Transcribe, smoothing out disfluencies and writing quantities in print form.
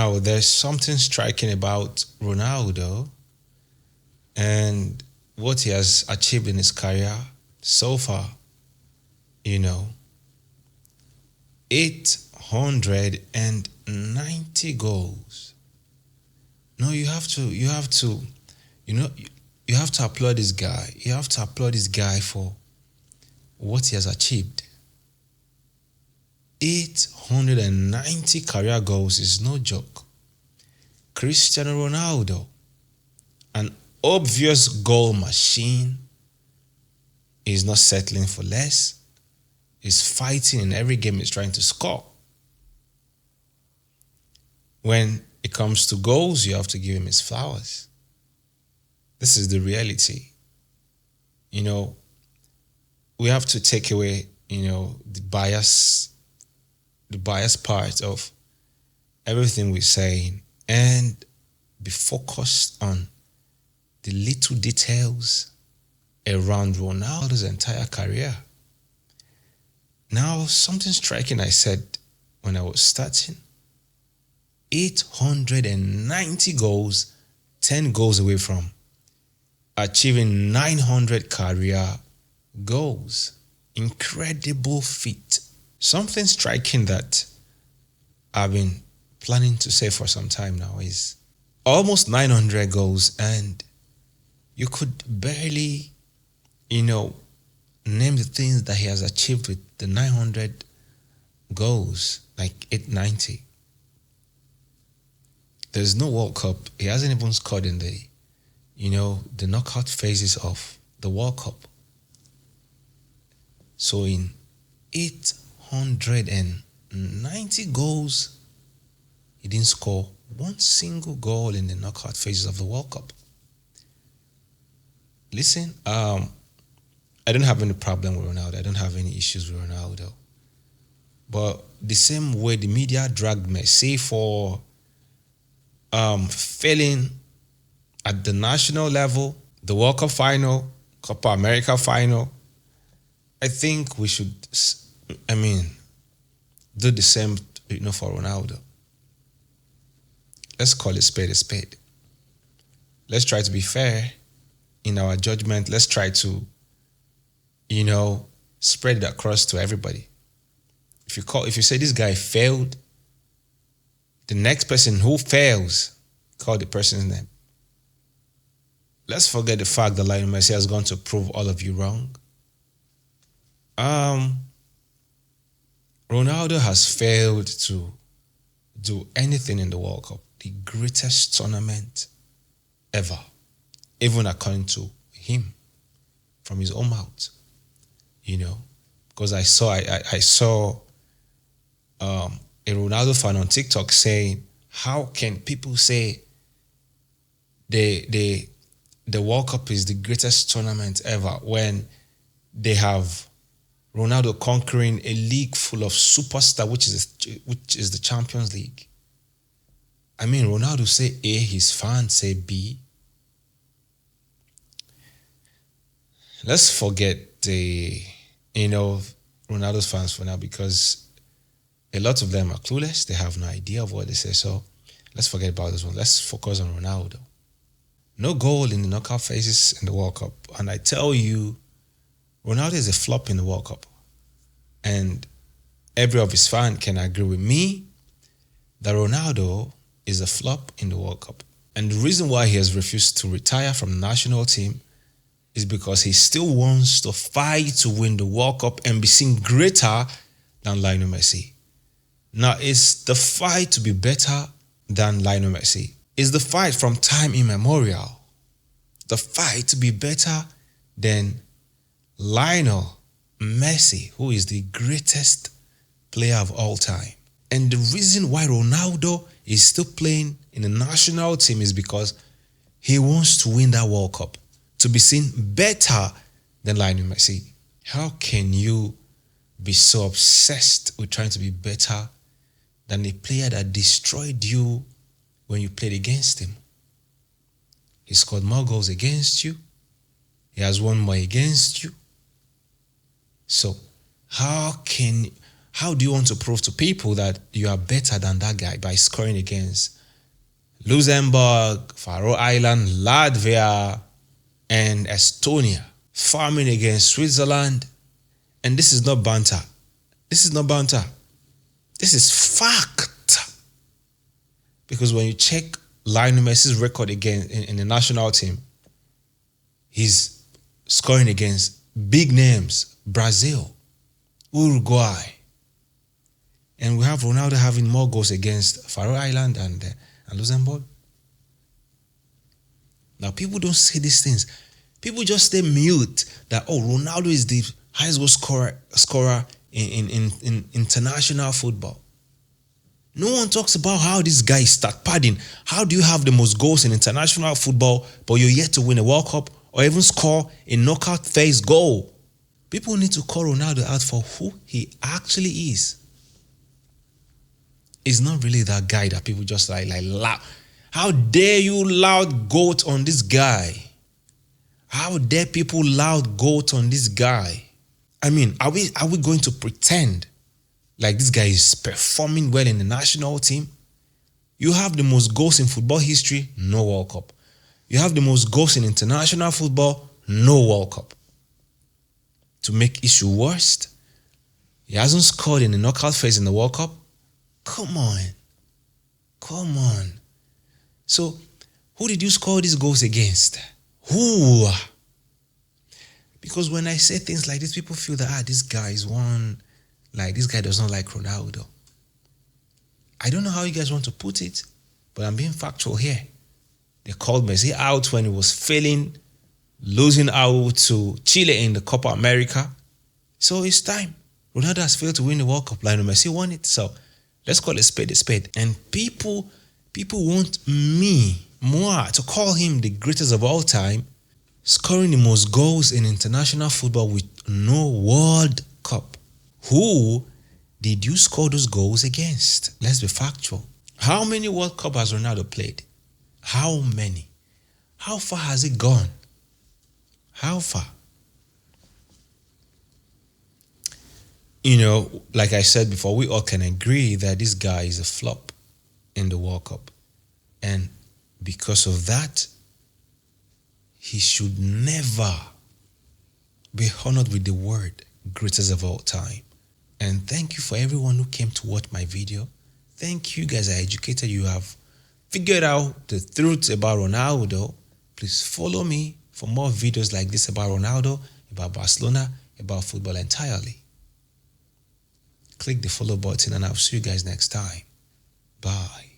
Now, there's something striking about Ronaldo and what he has achieved in his career so far. You know, 890 goals. No, you have to, you know, you have to applaud this guy. You have to applaud this guy for what he has achieved. 890 career goals is no joke. Cristiano Ronaldo, an obvious goal machine, is not settling for less. He's fighting in every game he's trying to score. When it comes to goals, you have to give him his flowers. This is the reality. You know, we have to take away, the bias part of everything we're saying and be focused on the little details around Ronaldo's entire career. Now, something striking I said when I was starting. 890 goals, 10 goals away from achieving 900 career goals. Incredible feat. Something striking that I've been planning to say for some time now is almost 900 goals, and you could barely, name the things that he has achieved with the 900 goals, like 890. There's no World Cup. He hasn't even scored in the knockout phases of the World Cup. So in 890 goals, he didn't score one single goal in the knockout phases of the World Cup. Listen, I don't have any problem with Ronaldo. I don't have any issues with Ronaldo. But the same way the media dragged Messi for failing at the national level, the World Cup final, Copa America final, I think we should, do the same, for Ronaldo. Let's call it spade a spade. Let's try to be fair in our judgment. Let's try to, spread it across to everybody. If you say this guy failed, the next person who fails, call the person's name. Let's forget the fact that Lionel Messi has gone to prove all of you wrong. Ronaldo has failed to do anything in the World Cup, the greatest tournament ever, even according to him, from his own mouth. Because I saw a Ronaldo fan on TikTok saying, how can people say the World Cup is the greatest tournament ever when they have Ronaldo conquering a league full of superstars, which is the Champions League? Ronaldo say A, his fans say B. Let's forget Ronaldo's fans for now, because a lot of them are clueless. They have no idea of what they say. So let's forget about this one. Let's focus on Ronaldo. No goal in the knockout phases in the World Cup. And I tell you, Ronaldo is a flop in the World Cup. And every of his fans can agree with me that Ronaldo is a flop in the World Cup. And the reason why he has refused to retire from the national team is because he still wants to fight to win the World Cup and be seen greater than Lionel Messi. Now, it's the fight to be better than Lionel Messi. It's the fight from time immemorial. The fight to be better than Lionel Messi, who is the greatest player of all time. And the reason why Ronaldo is still playing in the national team is because he wants to win that World Cup, to be seen better than Lionel Messi. How can you be so obsessed with trying to be better than a player that destroyed you when you played against him? He scored more goals against you. He has won more against you. So how can How do you want to prove to people that you are better than that guy by scoring against Luxembourg, Faroe Island, Latvia, and Estonia, farming against Switzerland? And this is not banter. This is not banter. This is fact. Because when you check Lionel Messi's record again in the national team, he's scoring against big names, Brazil, Uruguay. And we have Ronaldo having more goals against Faroe Island and Luxembourg. Now, people don't say these things. People just stay mute that, oh, Ronaldo is the highest goal scorer in international football. No one talks about how this guy start padding. How do you have the most goals in international football, but you're yet to win a World Cup or even score a knockout phase goal? People need to call Ronaldo out for who he actually is. He's not really that guy that people just like loud. How dare you loud goat on this guy? How dare people loud goat on this guy? I mean, are we going to pretend like this guy is performing well in the national team? You have the most goals in football history, no World Cup. You have the most goals in international football, no World Cup. To make issue worse, he hasn't scored in the knockout phase in the World Cup. Come on. So, who did you score these goals against? Who? Because when I say things like this, people feel that, this guy is one, like this guy does not like Ronaldo. I don't know how you guys want to put it, but I'm being factual here. They called Messi out when he was failing, losing out to Chile in the Copa America. So it's time. Ronaldo has failed to win the World Cup. Lionel Messi won it. So let's call a spade a spade. And people want moi, to call him the greatest of all time, scoring the most goals in international football with no World Cup. Who did you score those goals against? Let's be factual. How many World Cup has Ronaldo played? How many? How far has it gone? How far? You know, like I said before, we all can agree that this guy is a flop in the World Cup. And because of that, he should never be honored with the word greatest of all time. And thank you for everyone who came to watch my video. Thank you guys are educated. You have figured out the truth about Ronaldo. Please follow me for more videos like this about Ronaldo, about Barcelona, about football entirely. Click the follow button and I'll see you guys next time. Bye.